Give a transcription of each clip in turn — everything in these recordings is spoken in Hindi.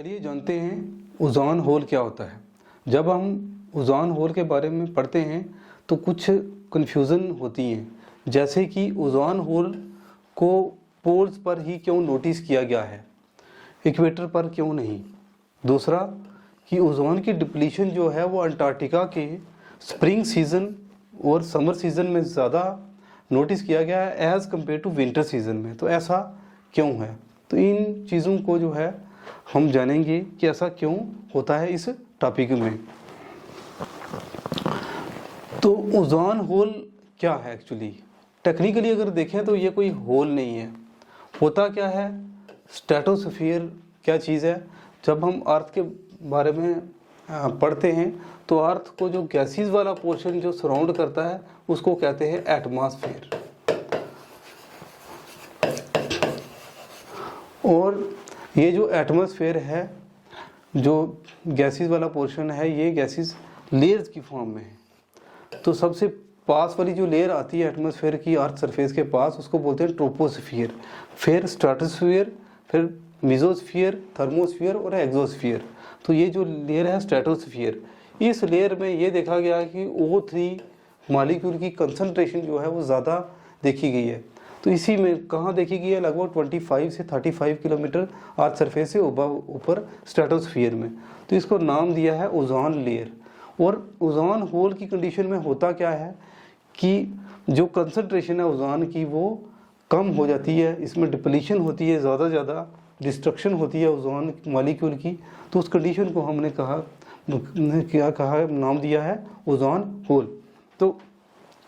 चलिए जानते हैं ओज़ोन होल क्या होता है। जब हम ओज़ोन होल के बारे में पढ़ते हैं तो कुछ कन्फ्यूज़न होती हैं, जैसे कि ओज़ोन होल को पोल्स पर ही क्यों नोटिस किया गया है, इक्वेटर पर क्यों नहीं। दूसरा कि ओज़ोन की डिप्लीशन जो है वो अंटार्कटिका के स्प्रिंग सीज़न और समर सीज़न में ज़्यादा नोटिस किया गया है as compare to winter season में। तो ऐसा क्यों है, तो इन चीज़ों को जो है हम जानेंगे कि ऐसा क्यों होता है इस टॉपिक में। तो ओज़ोन होल क्या है एक्चुअली, टेक्निकली अगर देखें तो ये कोई होल नहीं है। होता क्या है, स्ट्रेटोस्फीयर क्या चीज़ है। जब हम अर्थ के बारे में पढ़ते हैं तो अर्थ को जो गैसेस वाला पोर्शन जो सराउंड करता है उसको कहते हैं एटमॉस्फेयर, और ये जो एटमॉस्फेयर है, जो गैसेस वाला पोर्शन है, ये गैसेस लेयर्स की फॉर्म में है। तो सबसे पास वाली जो लेयर आती है एटमॉस्फेयर की अर्थ सरफेस के पास, उसको बोलते हैं ट्रोपोस्फियर, फिर स्ट्रेटोस्फियर, फिर मेसोस्फियर, थर्मोस्फियर और एक्सोस्फियर। तो ये जो लेयर है स्ट्रेटोस्फियर, इस लेयर में ये देखा गया कि O3 मॉलिक्यूल की कंसंट्रेशन जो है वो ज़्यादा देखी गई है। तो इसी में कहाँ देखी गई है, लगभग 25 से 35 किलोमीटर अर्थ सरफेस से ऊपर स्ट्रेटोस्फियर में। तो इसको नाम दिया है ओज़ोन लेयर। और ओज़ोन होल की कंडीशन में होता क्या है कि जो कंसंट्रेशन है ओज़ोन की वो कम हो जाती है, इसमें डिप्लीशन होती है, ज़्यादा डिस्ट्रक्शन होती है ओज़ोन मॉलिक्यूल की। तो उस कंडीशन को हमने क्या कहा है, नाम दिया है ओज़ोन होल। तो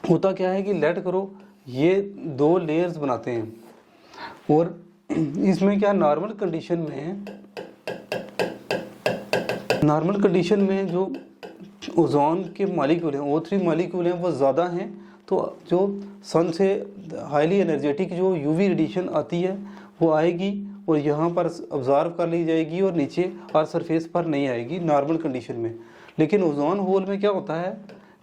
होता क्या है कि लेट करो ये दो लेयर्स बनाते हैं, और इसमें क्या नॉर्मल कंडीशन में जो ओज़ोन के मॉलिक्यूल हैं, O3 मॉलिक्यूल हैं, वो ज़्यादा हैं। तो जो सन से हाईली एनर्जेटिक जो यूवी रेडिएशन आती है वो आएगी और यहाँ पर ऑब्जर्व कर ली जाएगी और नीचे अर्थ सरफेस पर नहीं आएगी नॉर्मल कंडीशन में। लेकिन ओज़ोन होल में क्या होता है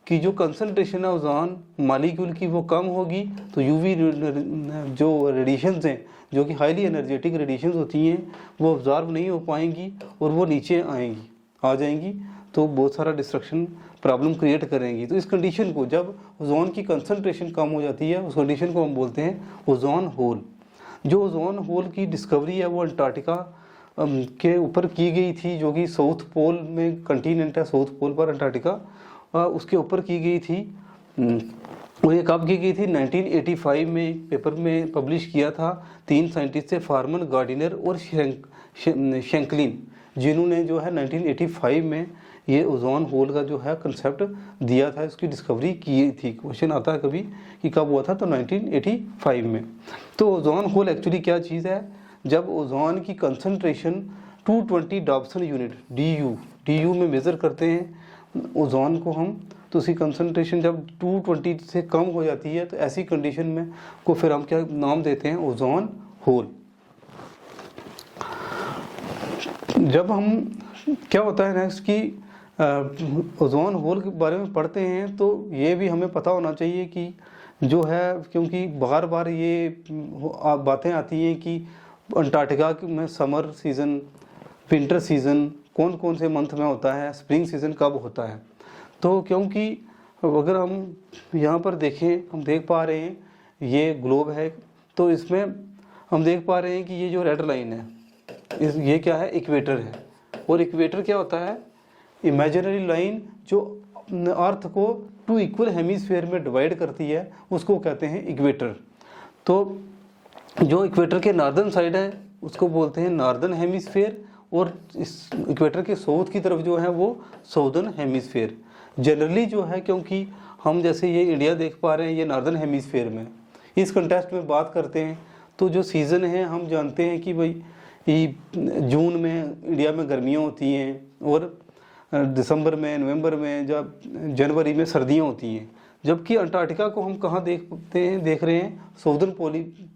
कि जो कंसंट्रेशन है ओज़ोन मॉलिक्यूल की वो कम होगी, तो यूवी जो रेडिएशंस हैं, जो कि हाईली एनर्जेटिक रेडिएशंस होती हैं, वो ऑब्जर्व नहीं हो पाएंगी और वो नीचे आ जाएंगी, तो बहुत सारा डिस्ट्रक्शन प्रॉब्लम क्रिएट करेंगी। तो इस कंडीशन को, जब ओज़ोन की कंसंट्रेशन कम हो जाती है, उस कंडीशन को हम बोलते हैं ओज़ोन होल। जो ओज़ोन होल की डिस्कवरी है वो अंटार्कटिका के ऊपर की गई थी, जो कि साउथ पोल में कंटिनेंट है, साउथ पोल पर अंटार्कटिका, उसके ऊपर की गई थी। और ये कब की गई थी, 1985 में पेपर में पब्लिश किया था 3 साइंटिस्ट थे, फार्मन, गार्डिनर और शेंकलिन, जिन्होंने जो है 1985 में ये ओज़ोन होल का जो है कंसेप्ट दिया था, इसकी डिस्कवरी की थी। क्वेश्चन आता है कभी कि कब हुआ था, तो 1985 में। तो ओज़ोन होल एक्चुअली क्या चीज़ है, जब ओज़ोन की कंसंट्रेशन 220 डॉप्सन यूनिट DU में मेज़र करते हैं ओज़ोन को हम, तो उसकी कंसंट्रेशन जब 220 से कम हो जाती है, तो ऐसी कंडीशन में को फिर हम क्या नाम देते हैं, ओज़ोन होल। जब हम क्या होता है नेक्स्ट कि ओज़ोन होल के बारे में पढ़ते हैं तो ये भी हमें पता होना चाहिए कि जो है, क्योंकि बार बार ये बातें आती हैं कि अंटार्कटिका में समर सीज़न, विंटर सीज़न कौन कौन से मंथ में होता है, स्प्रिंग सीज़न कब होता है। तो क्योंकि अगर हम यहाँ पर देखें, हम देख पा रहे हैं ये ग्लोब है, तो इसमें हम देख पा रहे हैं कि ये जो रेड लाइन है, ये क्या है, इक्वेटर है। और इक्वेटर क्या होता है, इमेजिनरी लाइन जो अर्थ को 2 इक्वल हेमिस्फीयर में डिवाइड करती है, उसको कहते हैं इक्वेटर। तो जो इक्वेटर के नॉर्दर्न साइड है उसको बोलते हैं नॉर्दर्न हेमिस्फीयर, और इस इक्वेटर के साउथ की तरफ जो है वो साउदर्न हेमिस्फीयर जनरली जो है। क्योंकि हम जैसे ये इंडिया देख पा रहे हैं, ये नॉर्दर्न हेमिस्फीयर में, इस कंटेक्स्ट में बात करते हैं तो जो सीज़न है हम जानते हैं कि भाई जून में इंडिया में गर्मियाँ होती हैं, और दिसंबर में, नवंबर में, जब जनवरी में सर्दियाँ होती हैं। जबकि अंटार्कटिका को हम कहाँ देख रहे हैं, साउदर्न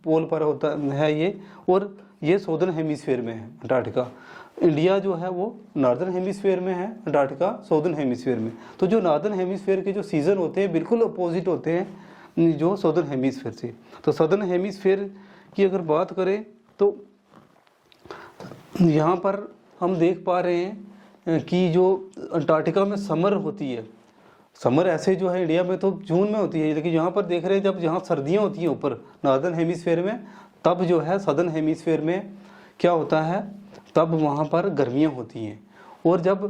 पोल पर होता है ये, और ये साउदर्न हेमिस्फीयर में है अंटार्कटिका। इंडिया जो है वो नॉर्दर्न हेमिस्फीयर में है, अंटार्कटिका साउदर्न हेमिस्फीयर में। तो जो नॉर्दर्न हेमिस्फीयर के जो सीज़न होते हैं बिल्कुल अपोजिट होते हैं जो साउदर्न हेमिस्फीयर से। तो साउदर्न हेमिस्फीयर की अगर बात करें तो यहाँ पर हम देख पा रहे हैं कि जो अंटार्कटिका में समर होती है, समर ऐसे जो है इंडिया में तो जून में होती है, लेकिन यहाँ पर देख रहे हैं जब जहाँ सर्दियाँ होती हैं ऊपर नॉर्दर्न हेमिस्फेयर में, तब जो है सदर्न हेमिस्फेयर में क्या होता है, तब वहाँ पर गर्मियाँ होती हैं। और जब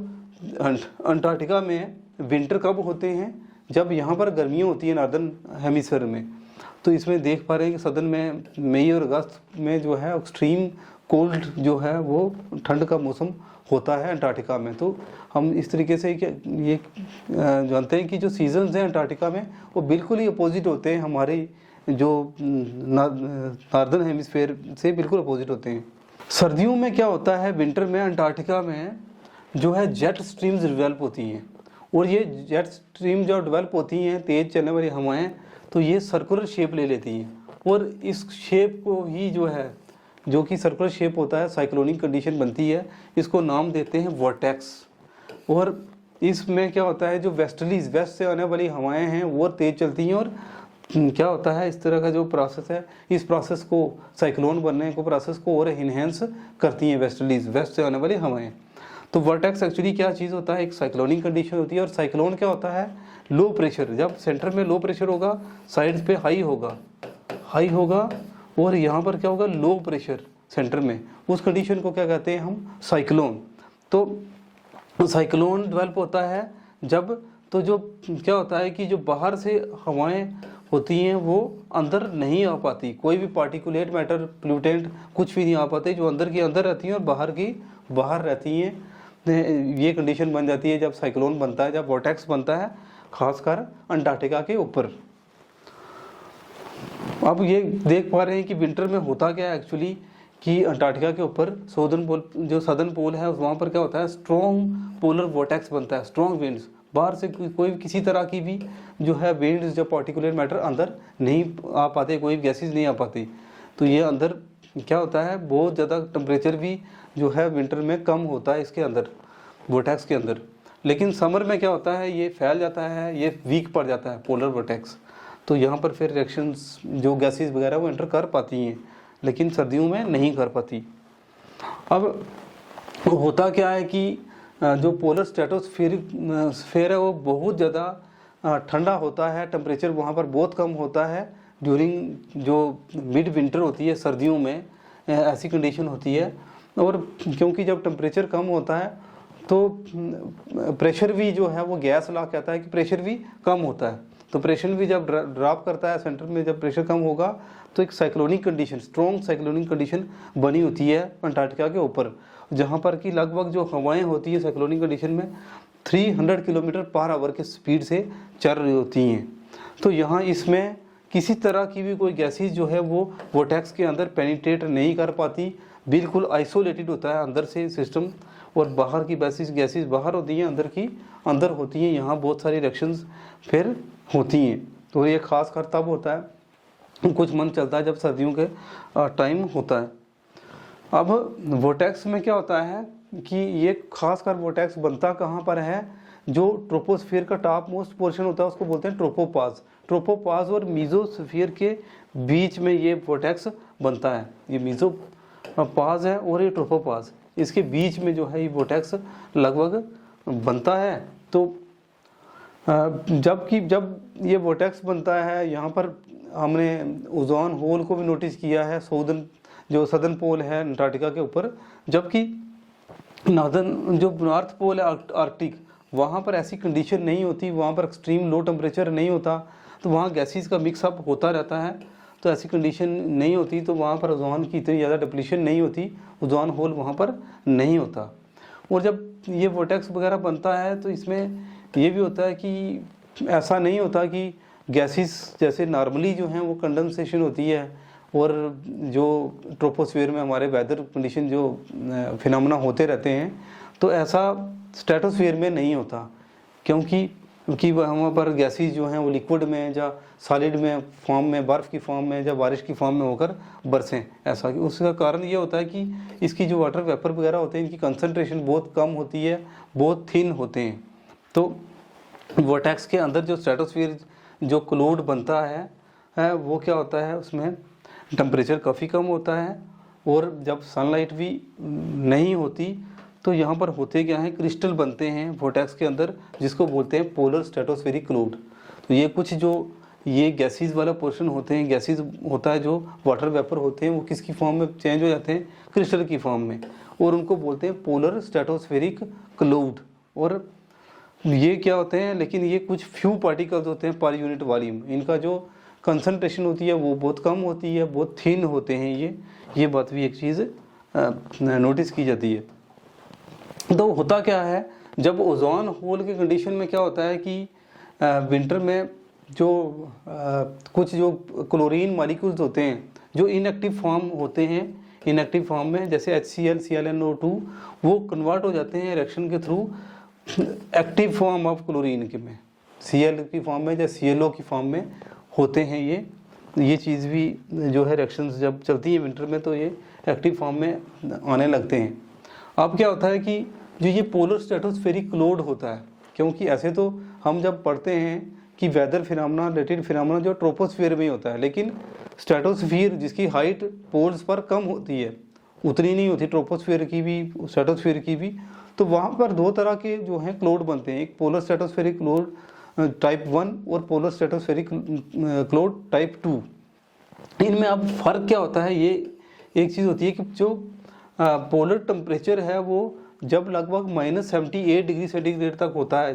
अंटार्कटिका में विंटर कब होते हैं, जब यहाँ पर गर्मियाँ होती हैं नॉर्दर्न हेमिस्फेयर में। तो इसमें देख पा रहे हैं कि सदर्न में मई और अगस्त में जो है एक्सट्रीम कोल्ड जो है वो ठंड का मौसम होता है अंटार्कटिका में। तो हम इस तरीके से ये जानते हैं कि जो सीजन्स हैं अंटार्कटिका में वो बिल्कुल ही अपोजिट होते हैं हमारे जो नॉर्दर्न हेमिस्फेयर से बिल्कुल अपोजिट होते हैं। सर्दियों में क्या होता है, विंटर में अंटार्कटिका में जो है जेट स्ट्रीम्स डेवलप होती हैं, और ये जेट स्ट्रीम जो डेवलप होती हैं तेज़ चलने वाली हवाएं, तो ये सर्कुलर शेप ले लेती हैं, और इस शेप को ही जो है, जो कि सर्कुलर शेप होता है, साइक्लोनिक कंडीशन बनती है, इसको नाम देते हैं वॉर्टेक्स। और इसमें क्या होता है, जो वेस्टर्लीज वेस्ट से आने वाली हवाएं हैं वो तेज़ चलती हैं, और क्या होता है इस तरह का जो प्रोसेस है, इस प्रोसेस को साइक्लोन बनने को प्रोसेस को और इन्हेंस करती हैं वेस्टर्लीज वेस्ट से आने वाली हवाएं। तो वर्टेक्स एक्चुअली क्या चीज़ होता है, एक साइक्लोनिक कंडीशन होती है। और साइक्लोन क्या होता है, लो प्रेशर, जब सेंटर में लो प्रेशर होगा, साइड्स पे हाई होगा, और यहाँ पर क्या होगा, लो प्रेशर सेंटर में, उस कंडीशन को क्या कहते हैं हम, साइक्लोन। तो साइक्लोन डेवलप होता है जब, तो जो क्या होता है कि जो बाहर से हवाएं होती हैं वो अंदर नहीं आ पाती, कोई भी पार्टिकुलेट मैटर प्लूटेंट कुछ भी नहीं आ पाते, जो अंदर की अंदर रहती हैं और बाहर की बाहर रहती हैं। ये कंडीशन बन जाती है जब साइक्लोन बनता है, जब वॉर्टेक्स बनता है, खासकर अंटार्कटिका के ऊपर। अब ये देख पा रहे हैं कि विंटर में होता क्या है एक्चुअली, कि अंटार्कटिका के ऊपर सदर्न पोल, जो सदर्न पोल है वहाँ पर क्या होता है, स्ट्रॉन्ग पोलर वॉर्टेक्स बनता है, स्ट्रॉन्ग विंड्स, बाहर से कोई किसी तरह की भी जो है विंड्स, जो पार्टिकुलेट मैटर अंदर नहीं आ पाते, कोई गैसेज नहीं आ पाती। तो ये अंदर क्या होता है, बहुत ज़्यादा टेम्परेचर भी जो है विंटर में कम होता है इसके अंदर, वॉर्टेक्स के अंदर। लेकिन समर में क्या होता है, ये फैल जाता है, ये वीक पड़ जाता है पोलर वॉर्टेक्स। तो यहाँ पर फिर रिएक्शंस जो गैसेस वगैरह वो एंटर कर पाती हैं, लेकिन सर्दियों में नहीं कर पाती। अब होता क्या है कि जो पोलर स्ट्रेटोस्फीयर है वो बहुत ज़्यादा ठंडा होता है, टेम्परेचर वहाँ पर बहुत कम होता है ड्यूरिंग जो मिड विंटर होती है, सर्दियों में ऐसी कंडीशन होती है। और क्योंकि जब टेम्परेचर कम होता है तो प्रेशर भी जो है वो गैस ला कहता है कि प्रेशर भी कम होता है। तो प्रेशर भी जब ड्रॉप करता है सेंटर में, जब प्रेशर कम होगा तो एक cyclonic condition, strong cyclonic condition बनी होती है अंटार्कटिका के ऊपर, जहाँ पर कि लगभग जो हवाएं होती है साइक्लोनिक कंडीशन में 300 किलोमीटर पर आवर के स्पीड से चल रही होती हैं। तो यहाँ इसमें किसी तरह की भी कोई गैसेज जो है वो वॉर्टेक्स के अंदर पेनिट्रेट नहीं कर पाती, बिल्कुल आइसोलेटेड होता है अंदर से सिस्टम, और बाहर की गैसेज बाहर होती हैं, अंदर की अंदर होती हैं। यहाँ बहुत सारी रिएक्शंस फिर होती हैं। तो ये खास कर तब होता है, कुछ मंथ चलता है जब सर्दियों के टाइम होता है। अब वॉर्टेक्स में क्या होता है कि ये खासकर वॉर्टेक्स बनता कहाँ पर है, जो ट्रोपोस्फियर का टॉप मोस्ट पोर्शन होता है उसको बोलते हैं ट्रोपोपाज और मीजोस्फियर के बीच में ये वॉर्टेक्स बनता है। ये मीजोपाज है और ये ट्रोपोपाज, इसके बीच में जो है ये वॉर्टेक्स लगभग बनता है। तो जब ये वॉर्टेक्स बनता है, यहाँ पर हमने ओजोन होल को भी नोटिस किया है, सदर्न पोल है अंटार्कटिका के ऊपर, जबकि नॉर्थ पोल है आर्कटिक, वहाँ पर ऐसी कंडीशन नहीं होती, वहाँ पर एक्सट्रीम लो टेम्परेचर नहीं होता, तो वहाँ गैसेस का मिक्सअप होता रहता है, तो ऐसी कंडीशन नहीं होती, तो वहाँ पर ओजोन की इतनी ज़्यादा डिप्लीशन नहीं होती, ओजोन होल वहाँ पर नहीं होता। और जब ये वॉर्टेक्स वगैरह बनता है तो इसमें ये भी होता है कि ऐसा नहीं होता कि गैसेस जैसे नॉर्मली जो हैं वो कंडेंसेशन होती है, और जो ट्रोपोस्फीयर में हमारे वेदर कंडीशन जो फिनोमेना होते रहते हैं, तो ऐसा स्ट्रेटोस्फीयर में नहीं होता, क्योंकि वहाँ पर गैसेस जो हैं वो लिक्विड में या सॉलिड में फॉर्म में, बर्फ़ की फॉर्म में या बारिश की फॉर्म में होकर बरसें। ऐसा उसका कारण ये होता है कि इसकी जो वाटर वेपर वगैरह होते हैं, इनकी कंसनट्रेशन बहुत कम होती है, बहुत थिन होते हैं। तो वॉर्टेक्स के अंदर जो स्ट्रेटोस्फीयर जो क्लाउड बनता है वो क्या होता है, उसमें टेम्परेचर काफ़ी कम होता है, और जब सनलाइट भी नहीं होती तो यहाँ पर होते क्या हैं, क्रिस्टल बनते हैं वोर्टेक्स के अंदर, जिसको बोलते हैं पोलर स्ट्रेटोस्फेरिक क्लाउड। तो ये कुछ जो ये गैसेस वाला पोर्शन होते हैं, गैसेस होता है जो वाटर वेपर होते हैं, वो किसकी फॉर्म में चेंज हो जाते हैं, क्रिस्टल की फॉर्म में, और उनको बोलते हैं पोलर स्ट्रेटोस्फेरिक क्लाउड। और ये क्या होते हैं, लेकिन ये कुछ फ्यू पार्टिकल्स होते हैं पर यूनिट वॉल्यूम, इनका जो कंसंट्रेशन होती है वो बहुत कम होती है, बहुत थिन होते हैं ये बात भी एक चीज़ नोटिस की जाती है। तो होता क्या है, जब ओजोन होल के कंडीशन में क्या होता है कि विंटर में जो कुछ जो क्लोरीन मॉलिक्यूल्स होते हैं जो इनएक्टिव फॉर्म होते हैं, इनएक्टिव फॉर्म में जैसे HCl, ClNO2, वो कन्वर्ट हो जाते हैं रिएक्शन के through active form of chlorine के में, Cl की फॉर्म में या ClO की फॉर्म में होते हैं। ये चीज़ भी जो है रिएक्शंस जब चलती है विंटर में तो ये एक्टिव फॉर्म में आने लगते हैं। अब क्या होता है कि जो ये पोलर स्ट्रेटोस्फेरिक क्लाउड होता है, क्योंकि ऐसे तो हम जब पढ़ते हैं कि वेदर फिनोमेना रिलेटेड फिनोमेना जो ट्रोपोस्फीयर में होता है, लेकिन स्ट्रेटोस्फीयर जिसकी हाइट पोल्स पर कम होती है, उतनी नहीं होती ट्रोपोस्फीयर की भी, स्ट्रेटोस्फीयर की भी, तो वहाँ पर दो तरह के जो हैं क्लाउड बनते हैं, एक पोलर स्ट्रेटोस्फेरिक क्लाउड टाइप 1 और पोलर स्ट्रेटोस्फेरिक क्लाउड टाइप 2। इनमें अब फर्क क्या होता है, ये एक चीज़ होती है कि जो पोलर टेम्परेचर है वो जब लगभग -78 डिग्री सेंटीग्रेड तक होता है,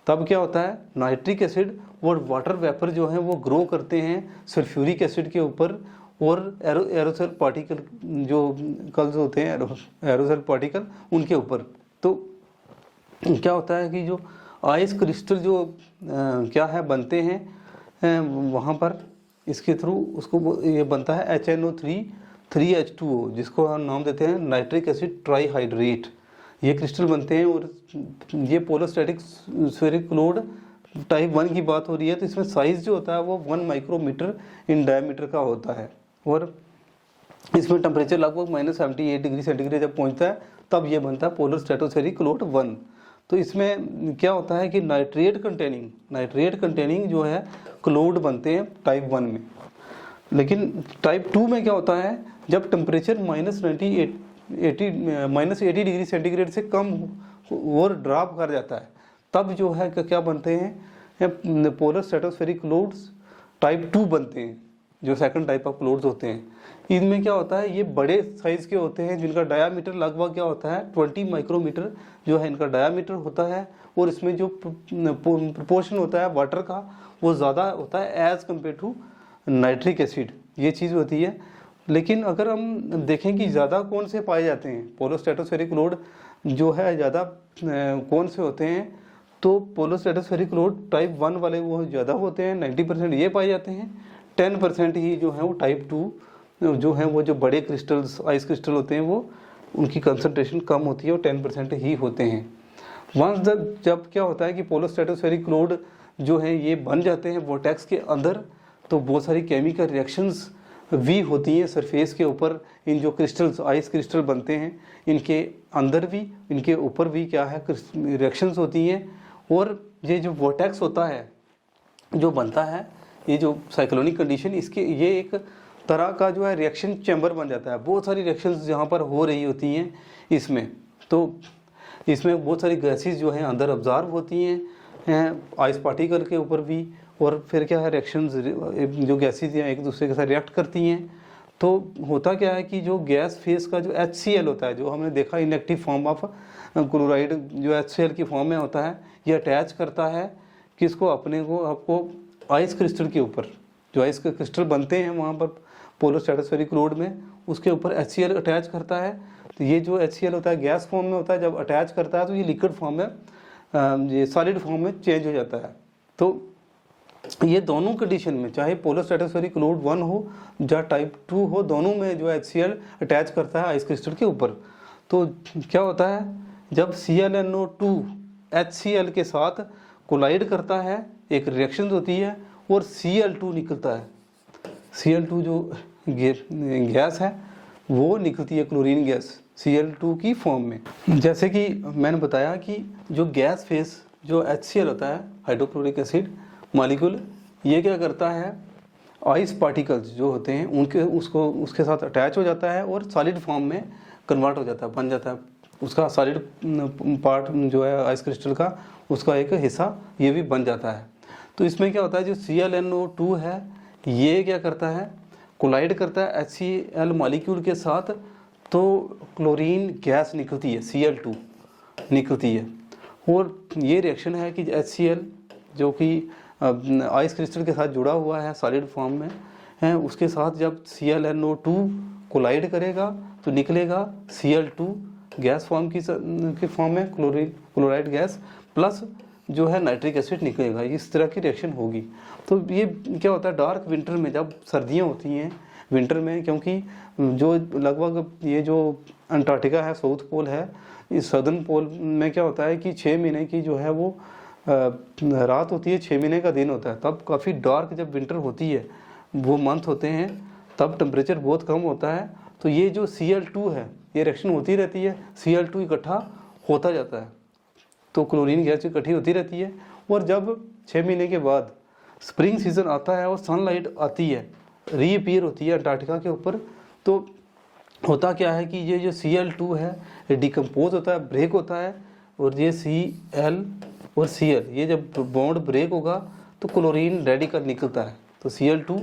तब क्या होता है, नाइट्रिक एसिड और वाटर वेपर जो है वो ग्रो करते हैं सल्फ्यूरिक एसिड के ऊपर, और एरोसोल पार्टिकल जो कल्स होते हैं एरोसोल पार्टिकल उनके ऊपर। तो क्या होता है कि जो आइस क्रिस्टल जो क्या है बनते हैं वहाँ पर, इसके थ्रू उसको ये बनता है HNO3 3H2O, जिसको हम नाम देते हैं नाइट्रिक एसिड ट्राईहाइड्रेट। ये क्रिस्टल बनते हैं और ये पोलर स्ट्रेटोस्फेरिक क्लाउड टाइप 1 की बात हो रही है, तो इसमें साइज़ जो होता है वो 1 माइक्रोमीटर इन डायमीटर का होता है, और इसमें टेम्परेचर लगभग -78 डिग्री सेंटीग्रेड जब पहुंचता है तब ये बनता है पोलर स्ट्रेटोस्फेरिक क्लाउड 1। तो इसमें क्या होता है कि नाइट्रेट कंटेनिंग जो है क्लाउड बनते हैं टाइप 1 में। लेकिन टाइप 2 में क्या होता है, जब टेम्परेचर -80 डिग्री सेंटीग्रेड से कम और ड्रॉप कर जाता है, तब जो है क्या बनते हैं, पोलर स्ट्रेटोस्फेरिक क्लाउड्स टाइप 2 बनते हैं, जो सेकंड टाइप ऑफ क्लाउड्स होते हैं। इनमें क्या होता है, ये बड़े साइज़ के होते हैं, जिनका डायामीटर लगभग क्या होता है 20 माइक्रोमीटर जो है इनका डायामीटर होता है, और इसमें जो प्रोपोर्शन होता है वाटर का वो ज़्यादा होता है as compare to nitric acid, ये चीज़ होती है। लेकिन अगर हम देखें कि ज़्यादा कौन से पाए जाते हैं, पोलर स्ट्रेटोस्फेरिक क्लाउड जो है ज़्यादा कौन से होते हैं, तो पोलर स्ट्रेटोस्फेरिक क्लाउड टाइप 1 वाले वो ज़्यादा होते हैं, 90% ये पाए जाते हैं, 10% ही जो है वो टाइप 2 जो है वो जो बड़े क्रिस्टल्स आइस क्रिस्टल होते हैं वो उनकी कंसंट्रेशन कम होती है और 10% ही होते हैं। वंस जब क्या होता है कि पोलर स्ट्रेटोस्फेरिक क्लाउड जो है ये बन जाते हैं वोर्टेक्स के अंदर, तो बहुत सारी केमिकल रिएक्शंस भी होती हैं सरफेस के ऊपर। इन जो क्रिस्टल्स आइस क्रिस्टल बनते हैं इनके अंदर भी इनके ऊपर भी क्या है रिएक्शंस होती हैं, और ये जो वोर्टेक्स होता है जो बनता है, ये जो साइक्लोनिक कंडीशन, इसके ये एक तरह का जो है रिएक्शन चैम्बर बन जाता है। बहुत सारी रिएक्शंस जहाँ पर हो रही होती हैं इसमें, तो इसमें बहुत सारी गैसेस जो हैं अंदर ऑब्जर्व होती हैं आइस पार्टिकल के ऊपर भी, और फिर क्या है रिएक्शंस जो गैसेस हैं एक दूसरे के साथ रिएक्ट करती हैं। तो होता क्या है कि जो गैस फेस का जो HCl होता है, जो हमने देखा इनएक्टिव फॉर्म ऑफ क्लोराइड जो HCl की फॉर्म में होता है, ये अटैच करता है किसको, अपने को आपको आइस क्रिस्टल के ऊपर, जो आइस के क्रिस्टल बनते हैं वहाँ पर पोलर स्ट्रेटोस्फेरिक क्लाउड में, उसके ऊपर HCl अटैच करता है। तो ये जो HCl होता है गैस फॉर्म में होता है, जब अटैच करता है तो ये लिक्विड फॉर्म में ये सॉलिड फॉर्म में चेंज हो जाता है। तो ये दोनों कंडीशन में, चाहे पोलर स्ट्रेटोस्फेरिक क्लाउड 1 हो या टाइप 2 हो, दोनों में जो HCl अटैच करता है आइस क्रिस्टल के ऊपर। तो क्या होता है, जब ClNO2 HCl के साथ कोलाइड करता है, एक रिएक्शन होती है और Cl2 निकलता है। Cl2 जो गैस है वो निकलती है क्लोरीन गैस Cl2 की फॉर्म में। जैसे कि मैंने बताया कि जो गैस फेस जो HCl होता है हाइड्रोक्लोरिक एसिड मॉलिक्यूल, ये क्या करता है, आइस पार्टिकल्स जो होते हैं उसके साथ अटैच हो जाता है और सॉलिड फॉर्म में कन्वर्ट हो जाता है, बन जाता है, उसका सॉलिड पार्ट जो है आइस क्रिस्टल का, उसका एक हिस्सा ये भी बन जाता है। तो इसमें क्या होता है, जो ClNO2 है ये क्या करता है, कोलाइड करता है HCl मॉलिक्यूल के साथ, तो क्लोरीन गैस निकलती है, Cl2 निकलती है। और ये रिएक्शन है कि HCl जो कि आइस क्रिस्टल के साथ जुड़ा हुआ है सॉलिड फॉर्म में है, उसके साथ जब ClNO2 कोलाइड करेगा तो निकलेगा Cl2 गैस फॉर्म के फॉर्म में, क्लोराइड गैस प्लस जो है नाइट्रिक एसिड निकलेगा। इस तरह की रिएक्शन होगी। तो ये क्या होता है, डार्क विंटर में जब सर्दियाँ होती हैं विंटर में, क्योंकि जो लगभग ये जो अंटार्कटिका है, साउथ पोल है, इस सदर्न पोल में क्या होता है कि 6 महीने की जो है वो रात होती है, 6 महीने का दिन होता है। तब काफ़ी डार्क जब विंटर होती है, वो मंथ होते हैं, तब टेम्परेचर बहुत कम होता है। तो ये जो Cl2 है ये रिएक्शन होती रहती है, Cl2 इकट्ठा होता जाता है, तो क्लोरीन गैस इकट्ठी होती रहती है। और जब 6 महीने के बाद स्प्रिंग सीजन आता है और सनलाइट आती है, रीअपीयर होती है अंटार्कटिका के ऊपर, तो होता क्या है कि ये जो Cl2 है ये डिकम्पोज होता है, ब्रेक होता है, और ये Cl और Cl ये जब बॉन्ड ब्रेक होगा तो क्लोरीन रेडिकल निकलता है। तो Cl2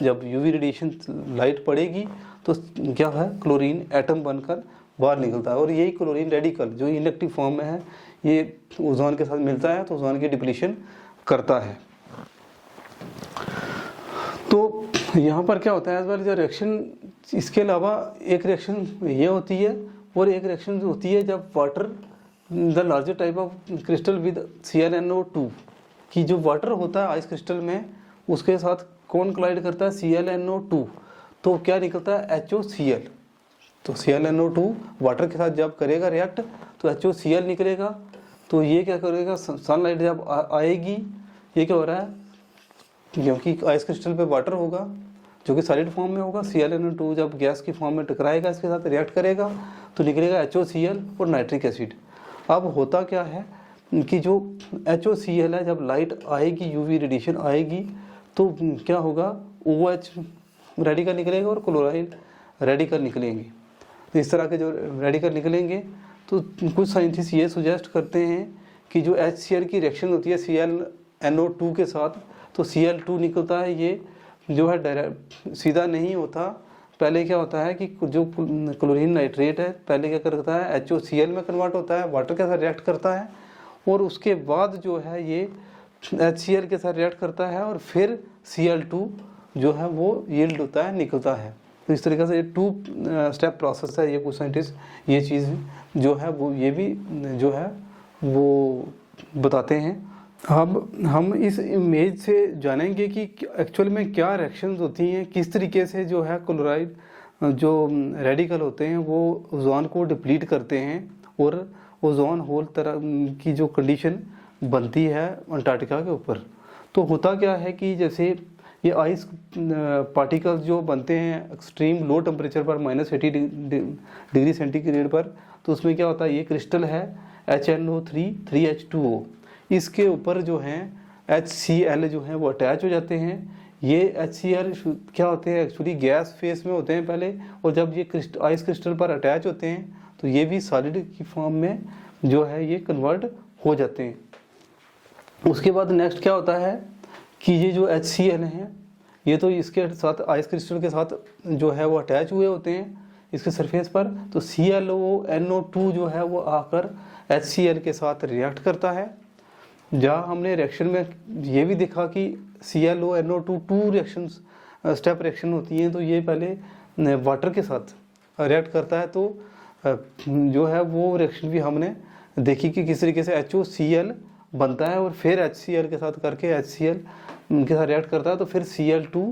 जब यूवी रेडिएशन लाइट पड़ेगी तो क्या है, क्लोरीन एटम बनकर बाहर निकलता है। और यही क्लोरीन रेडिकल जो इनएक्टिव फॉर्म में है, ये ओजोन के साथ मिलता है तो ओजोन की डिप्लीशन करता है। तो यहाँ पर क्या होता है, एज वेल जो रिएक्शन, इसके अलावा एक रिएक्शन ये होती है, और एक रिएक्शन होती है जब water the larger type of crystal with ClNO2 की जो वाटर होता है आइस क्रिस्टल में, उसके साथ कौन कोलाइड करता है, ClNO2, तो क्या निकलता है, HOCl। तो ClNO2 वाटर के साथ जब करेगा रिएक्ट तो HOCl निकलेगा। तो ये क्या करेगा, सनलाइट जब आएगी, ये क्या हो रहा है, क्योंकि आइस क्रिस्टल पे वाटर होगा जो कि सॉलिड फॉर्म में होगा, ClNO2 जब गैस की फॉर्म में टकराएगा, इसके साथ रिएक्ट करेगा तो निकलेगा HOCl और नाइट्रिक एसिड। अब होता क्या है कि जो HOCl है, जब लाइट आएगी, यूवी रेडिएशन आएगी, तो क्या होगा, OH रेडिकल निकलेगा और क्लोराइड रेडिकल निकलेंगे। तो इस तरह के जो रेडिकल निकलेंगे, तो कुछ साइंटिस्ट ये सुजेस्ट करते हैं कि जो HCl की रिएक्शन होती है ClNO2 के साथ, तो Cl2 निकलता है, ये जो है डायरेक्ट सीधा नहीं होता। पहले क्या होता है कि जो क्लोरीन नाइट्रेट है पहले क्या करता है, HOCl में कन्वर्ट होता है, वाटर के साथ रिएक्ट करता है, और उसके बाद जो है ये HCl के साथ रिएक्ट करता है, और फिर Cl2 जो है वो यील्ड होता है, निकलता है। तो इस तरीके से ये 2 स्टेप प्रोसेस है। ये कुछ साइंटिस्ट ये चीज़ जो है वो ये भी जो है वो बताते हैं। अब हम इस इमेज से जानेंगे कि एक्चुअल में क्या रिएक्शंस होती हैं, किस तरीके से जो है क्लोराइड जो रेडिकल होते हैं वो ओजोन को डिप्लीट करते हैं, और ओजोन होल तरह की जो कंडीशन बनती है अंटार्कटिका के ऊपर। तो होता क्या है कि जैसे ये आइस पार्टिकल्स जो बनते हैं एक्सट्रीम लो टेम्परेचर पर -80 डिग्री सेंटीग्रेड पर, तो उसमें क्या होता है, ये क्रिस्टल है HNO3 3H2O, इसके ऊपर जो हैं HCl जो है वो अटैच हो जाते हैं। ये HCl क्या होते हैं, एक्चुअली गैस फेस में होते हैं पहले, और जब ये आइस क्रिस्टल पर अटैच होते हैं तो ये भी सॉलिड की फॉर्म में जो है ये कन्वर्ट हो जाते हैं। उसके बाद नेक्स्ट क्या होता है कि ये जो HCl हैं ये तो इसके साथ आइस क्रिस्टल के साथ जो है वो अटैच हुए होते हैं इसके सरफेस पर, तो ClNO2 जो है वो आकर HCl के साथ रिएक्ट करता है। जहाँ हमने रिएक्शन में ये भी देखा कि ClNO2 2 रिएक्शंस स्टेप रिएक्शन होती हैं, तो ये पहले वाटर के साथ रिएक्ट करता है, तो जो है वो रिएक्शन भी हमने देखी कि किस तरीके से HOCl बनता है, और फिर HCl के साथ करके HCl के साथ रिएक्ट करता है, तो फिर Cl2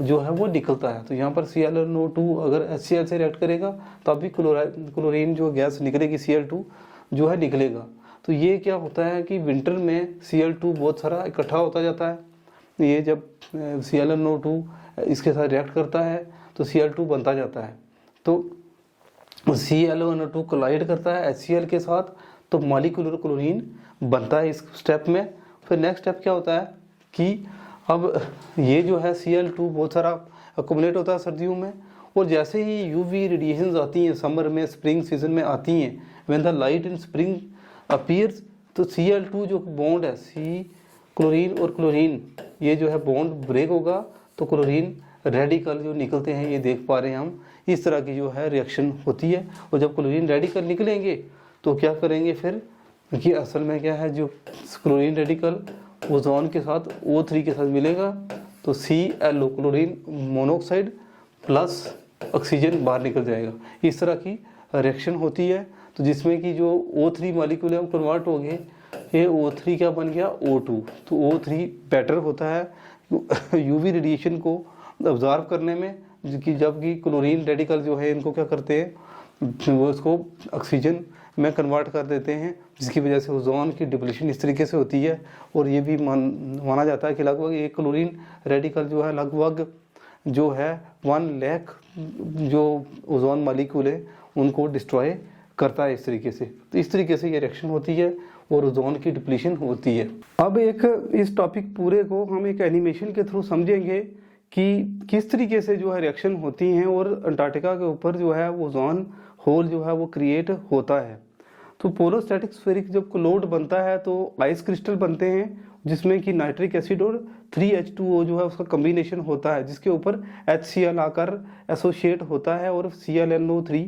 जो है वो निकलता है। तो यहाँ पर ClNO2 अगर HCl से रिएक्ट करेगा तब भी क्लोरीन जो गैस निकलेगी, Cl2 जो है निकलेगा। तो ये क्या होता है कि विंटर में Cl2 बहुत सारा इकट्ठा होता जाता है। ये जब ClNO2 इसके साथ रिएक्ट करता है तो Cl2 बनता जाता है, तो ClNO2 कोलाइड करता है HCl के साथ, तो मॉलिक्यूलर क्लोरीन बनता है इस स्टेप में। फिर नेक्स्ट स्टेप क्या होता है कि अब ये जो है Cl2 बहुत सारा अकोमुलेट होता है सर्दियों में, और जैसे ही यूवी रेडिएशंस आती हैं समर में, स्प्रिंग सीजन में आती हैं, when the light in spring appears, तो Cl2 जो बॉन्ड है, सी क्लोरीन और क्लोरीन, ये जो है बॉन्ड ब्रेक होगा, तो क्लोरीन रेडिकल जो निकलते हैं ये देख पा रहे हैं हम। इस तरह की जो है रिएक्शन होती है। और जब क्लोरीन रेडिकल निकलेंगे तो क्या करेंगे फिर, कि असल में क्या है, जो क्लोरीन रेडिकल ओजोन के साथ O3 के साथ मिलेगा, तो ClO chlorine monoxide plus oxygen बाहर निकल जाएगा। इस तरह की रिएक्शन होती है। तो जिसमें कि जो O3 मॉलिक्यूल है वो कन्वर्ट हो गए, ये O3 क्या बन गया, O2। तो O3 बेटर होता है यूवी रेडिएशन को ऑब्जर्व करने में, जबकि क्लोरीन रेडिकल जो है इनको क्या करते हैं, वो इसको ऑक्सीजन में कन्वर्ट कर देते हैं, जिसकी वजह से ओजोन की डिप्लीशन इस तरीके से होती है। और ये भी माना जाता है कि लगभग एक क्लोरीन रेडिकल जो है लगभग जो है 1 लाख जो ओजोन मॉलिक्यूल है उनको डिस्ट्रॉय करता है इस तरीके से। तो इस तरीके से ये रिएक्शन होती है और ओजोन की डिप्लीशन होती है। अब इस टॉपिक पूरे को हम एक एनिमेशन के थ्रू समझेंगे कि किस तरीके से जो है रिएक्शन होती हैं और अंटार्कटिका के ऊपर जो है ओजोन होल जो है वो क्रिएट होता है। तो पोलर स्टैटिक स्फेरिक जब क्लोड बनता है तो आइस क्रिस्टल बनते हैं, जिसमें कि नाइट्रिक एसिड और 3H2O जो है उसका कम्बिनेशन होता है, जिसके ऊपर HCl आकर एसोसिएट होता है और ClNO3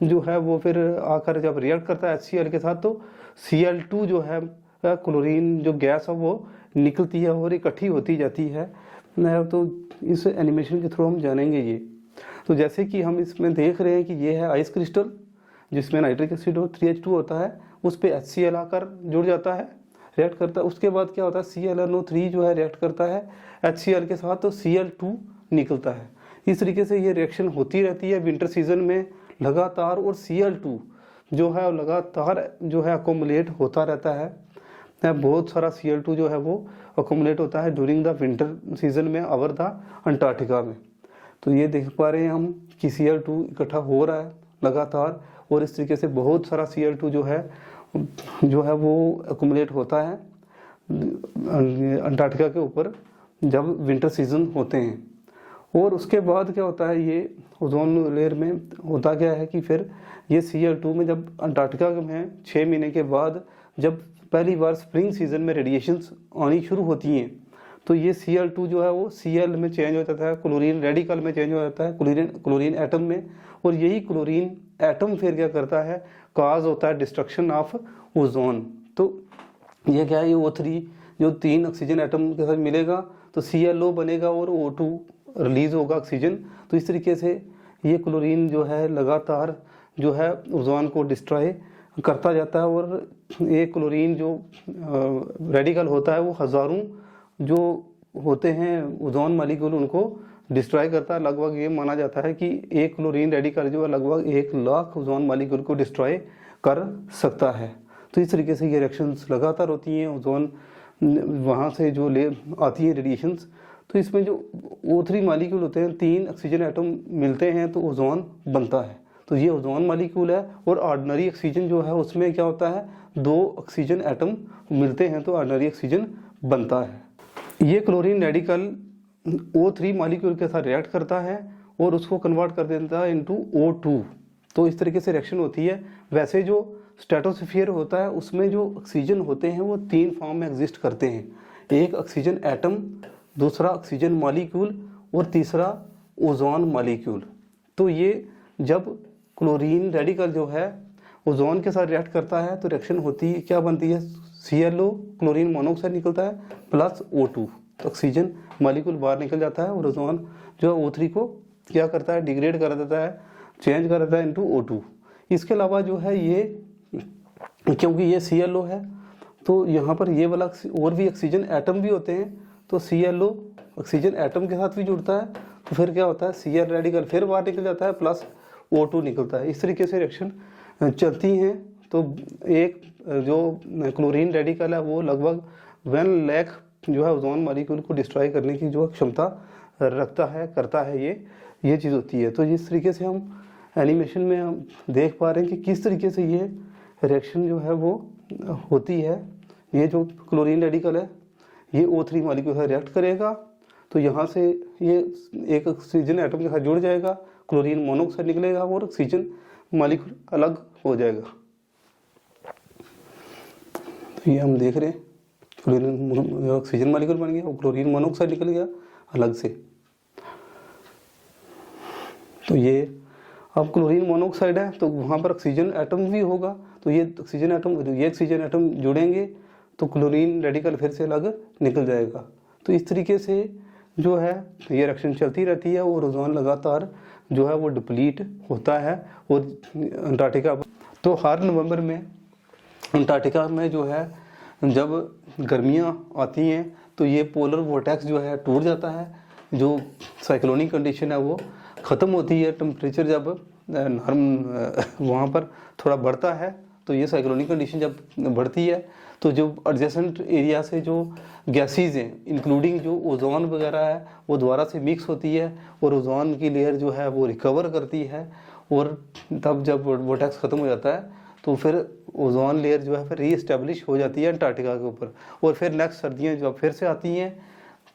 जो है वो फिर आकर जब रिएक्ट करता है HCl के साथ तो Cl2 जो है क्लोरीन जो गैस है वो निकलती है और इकट्ठी होती जाती है। तो इस एनिमेशन के थ्रू हम जानेंगे ये। तो जैसे कि हम इसमें देख रहे हैं कि ये है आइस क्रिस्टल, जिसमें नाइट्रिक एसिड और 3H2 होता है, उस पर HCl आकर जुड़ जाता है, रिएक्ट करता है। उसके बाद क्या होता है, ClNO3 जो है रिएक्ट करता है HCl के साथ, तो Cl2 निकलता है। इस तरीके से ये रिएक्शन होती रहती है विंटर सीजन में लगातार, और Cl2 जो है लगातार जो है अकोमुलेट होता रहता है। बहुत सारा Cl2 जो है वो अकोमुलेट होता है ड्यूरिंग द विंटर सीजन में ओवर द अंटार्कटिका में। तो ये देख पा रहे हैं हम कि Cl2 इकट्ठा हो रहा है लगातार, और इस तरीके से बहुत सारा Cl2 जो है वो अकोमुलेट होता है अंटार्कटिका के ऊपर जब विंटर सीजन होते हैं। और उसके बाद क्या होता है, ये ओजोन लेयर में होता क्या है कि फिर ये Cl2 में जब अंटार्कटिका में 6 महीने के बाद जब पहली बार स्प्रिंग सीजन में रेडिएशंस आनी शुरू होती हैं, तो ये Cl2 जो है वो Cl में चेंज हो जाता है, क्लोरीन रेडिकल में चेंज हो जाता है, क्लोरीन एटम में। और यही क्लोरीन एटम फिर क्या करता है, काज होता है डिस्ट्रक्शन ऑफ ओजोन। तो ये क्या है, ये O3 जो 3 ऑक्सीजन एटम के साथ मिलेगा तो ClO बनेगा और O2 रिलीज होगा ऑक्सीजन। तो इस तरीके से ये क्लोरीन जो है लगातार जो है ओजोन को डिस्ट्रॉय करता जाता है, और ये क्लोरीन जो रेडिकल होता है वो हज़ारों जो होते हैं ओजोन मॉलिक्यूल उनको डिस्ट्रॉय करता है। लगभग ये माना जाता है कि एक क्लोरीन रेडिकल जो है लगभग 1 लाख ओजोन मॉलिक्यूल को डिस्ट्रॉय कर सकता है। तो इस तरीके से ये रिएक्शंस लगातार होती हैं, ओजोन वहाँ से जो ले आती हैं रेडिएशंस। तो इसमें जो O3 मॉलिक्यूल होते हैं, 3 ऑक्सीजन एटम मिलते हैं तो ओजोन बनता है। तो ये ओजोन मॉलिक्यूल है, और ऑर्डिनरी ऑक्सीजन जो है उसमें क्या होता है, 2 ऑक्सीजन एटम मिलते हैं तो ऑर्डिनरी ऑक्सीजन बनता है। ये क्लोरीन रेडिकल O3 मॉलिक्यूल के साथ रिएक्ट करता है और उसको कन्वर्ट कर देता है इनटू O2। तो इस तरीके से रिएक्शन होती है। वैसे जो स्ट्रेटोस्फीयर होता है उसमें जो ऑक्सीजन होते हैं वो 3 फॉर्म में एग्जिस्ट करते हैं, एक ऑक्सीजन एटम, दूसरा ऑक्सीजन मॉलिक्यूल और तीसरा ओजोन मॉलिक्यूल। तो ये जब क्लोरीन रेडिकल जो है ओजोन के साथ रिएक्ट करता है तो रिएक्शन होती है, क्या बनती है, ClO क्लोरीन मोनोऑक्साइड निकलता है प्लस O2, तो ऑक्सीजन मॉलिक्यूल बाहर निकल जाता है और ओजोन जो O3 को क्या करता है, डिग्रेड कर देता है, चेंज कर देता है इनटू O2। इसके अलावा जो है ये क्योंकि ये ClO है तो यहाँ पर ये वाला और भी ऑक्सीजन एटम भी होते हैं, तो ClO ऑक्सीजन एटम के साथ भी जुड़ता है, तो फिर क्या होता है, Cl रेडिकल फिर बाहर निकल जाता है प्लस O2 निकलता है। इस तरीके से रिएक्शन चलती हैं। तो एक जो क्लोरीन रेडिकल है वो लगभग 1 लाख जो है ओजोन मॉलिक्यूल को डिस्ट्रॉय करने की जो क्षमता रखता है, करता है, ये चीज़ होती है। तो इस तरीके से हम एनिमेशन में हम देख पा रहे हैं कि किस तरीके से ये रिएक्शन जो है वो होती है। ये जो क्लोरीन रेडिकल है ये O3 मॉलिक्यूल से रिएक्ट करेगा, तो यहाँ से ये एक ऑक्सीजन एटम के साथ जुड़ जाएगा, क्लोरीन मोनोऑक्साइड निकलेगा और ऑक्सीजन मॉलिक्यूल अलग हो जाएगा। तो ये हम देख रहे हैं क्लोरीन ऑक्सीजन मॉलिक्यूल बन गया और क्लोरीन मोनोऑक्साइड निकल गया अलग से। तो ये अब क्लोरीन मोनोऑक्साइड है तो वहाँ पर ऑक्सीजन एटम भी होगा, तो ये ऑक्सीजन एटम जुड़ेंगे तो क्लोरीन रेडिकल फिर से अलग निकल जाएगा। तो इस तरीके से जो है ये रिएक्शन चलती रहती है और ओजोन लगातार जो है वो डिप्लीट होता है। और अंटार्कटिका तो हर नवंबर में अंटार्कटिका में जो है जब गर्मियाँ आती हैं तो ये पोलर वोर्टेक्स जो है टूट जाता है, जो साइक्लोनिक कंडीशन है वो ख़त्म होती है। टेम्परेचर जब नॉर्म वहाँ पर थोड़ा बढ़ता है तो ये साइक्लोनिक कंडीशन जब बढ़ती है तो जो एडजेसेंट एरिया से जो गैसेज हैं इंक्लूडिंग जो ओजोन वगैरह है वो दोबारा से मिक्स होती है और ओजोन की लेयर जो है वो रिकवर करती है। और तब जब वोर्टेक्स ख़त्म हो जाता है तो फिर ओजोन लेयर जो है फिर रीएस्टेब्लिश हो जाती है अंटार्कटिका के ऊपर। और फिर नेक्स्ट सर्दियाँ जब फिर से आती हैं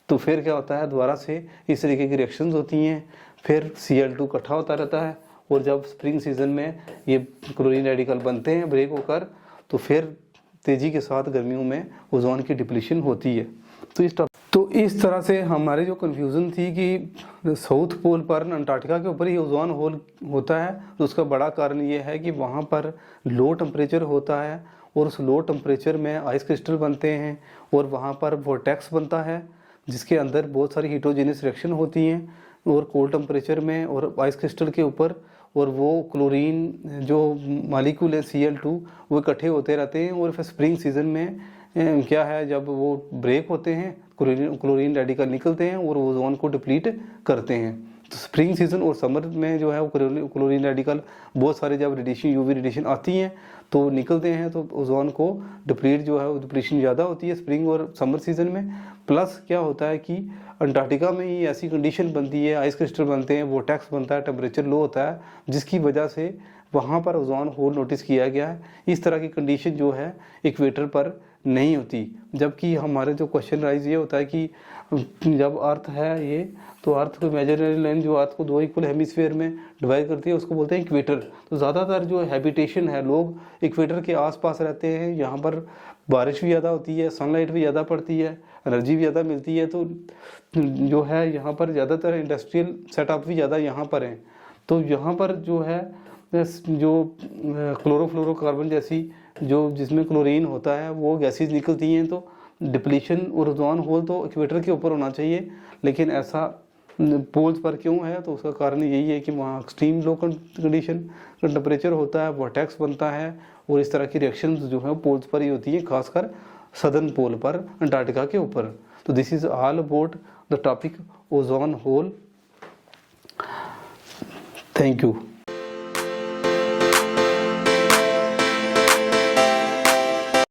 तो फिर क्या होता है दोबारा से इस तरीके की रिएक्शंस होती हैं, फिर Cl2 इकट्ठा होता रहता है। और जब स्प्रिंग सीजन में ये क्लोरीन रेडिकल बनते हैं ब्रेक होकर तो फिर तेज़ी के साथ गर्मियों में ओजोन की डिप्लीशन होती है। तो इस तरह से हमारे जो कन्फ्यूज़न थी कि साउथ पोल पर अंटार्कटिका के ऊपर ही ओजोन होल होता है, तो उसका बड़ा कारण ये है कि वहाँ पर लो टेम्परेचर होता है और उस लो टेम्परेचर में आइस क्रिस्टल बनते हैं और वहाँ पर वोर्टेक्स बनता है जिसके अंदर बहुत सारी हीटरोजेनस रिएक्शन होती हैं और कोल्ड टेम्परेचर में और आइस क्रिस्टल के ऊपर। और वो क्लोरीन जो मालिक्यूल है Cl2 वो इकट्ठे होते रहते हैं और फिर स्प्रिंग सीजन में क्या है जब वो ब्रेक होते हैं क्लोरीन रेडिकल निकलते हैं और ओजोन को डिप्लीट करते हैं। तो स्प्रिंग सीजन और समर में जो है वो क्लोरीन रेडिकल बहुत सारे जब रेडिएशन यूवी रेडिएशन आती हैं तो निकलते हैं तो ओजोन को डिप्लीट जो है वो डिप्लीशन ज़्यादा होती है स्प्रिंग और समर सीजन में। प्लस क्या होता है कि अंटार्कटिका में ही ऐसी कंडीशन बनती है, आइस क्रिस्टल बनते हैं, वोर्टेक्स बनता है, टेम्परेचर लो होता है जिसकी वजह से वहाँ पर ओजोन होल नोटिस किया गया है। इस तरह की कंडीशन जो है इक्वेटर पर नहीं होती। जबकि हमारे जो क्वेश्चन राइज ये होता है कि जब अर्थ है ये तो अर्थ को इमेजिनरी लाइन जो अर्थ को दो इक्वल हेमिस्फीयर में डिवाइड करती है उसको बोलते हैं इक्वेटर। तो ज़्यादातर जो हैबिटेशन है लोग इक्वेटर के आसपास रहते हैं, यहाँ पर बारिश भी ज़्यादा होती है, सनलाइट भी ज़्यादा पड़ती है, एनर्जी भी ज़्यादा मिलती है। तो जो है यहाँ पर ज़्यादातर इंडस्ट्रियल सेटअप भी ज़्यादा यहाँ पर हैं। तो यहाँ पर जो है जो क्लोरोफ्लोरोकार्बन जैसी जो जिसमें क्लोरीन होता है वो गैसेज निकलती हैं। तो डिप्लीशन और ओजोन होल तो इक्वेटर के ऊपर होना चाहिए, लेकिन ऐसा पोल्स पर क्यों है? तो उसका कारण यही है कि वहाँ एक्सट्रीम लो कंडीशन टेम्परेचर होता है, वोर्टेक्स बनता है और इस तरह की रिएक्शंस जो है पोल्स पर ही होती है, खासकर सदर्न पोल पर अंटार्कटिका के ऊपर। तो this is all about the topic ozone hole. Thank you.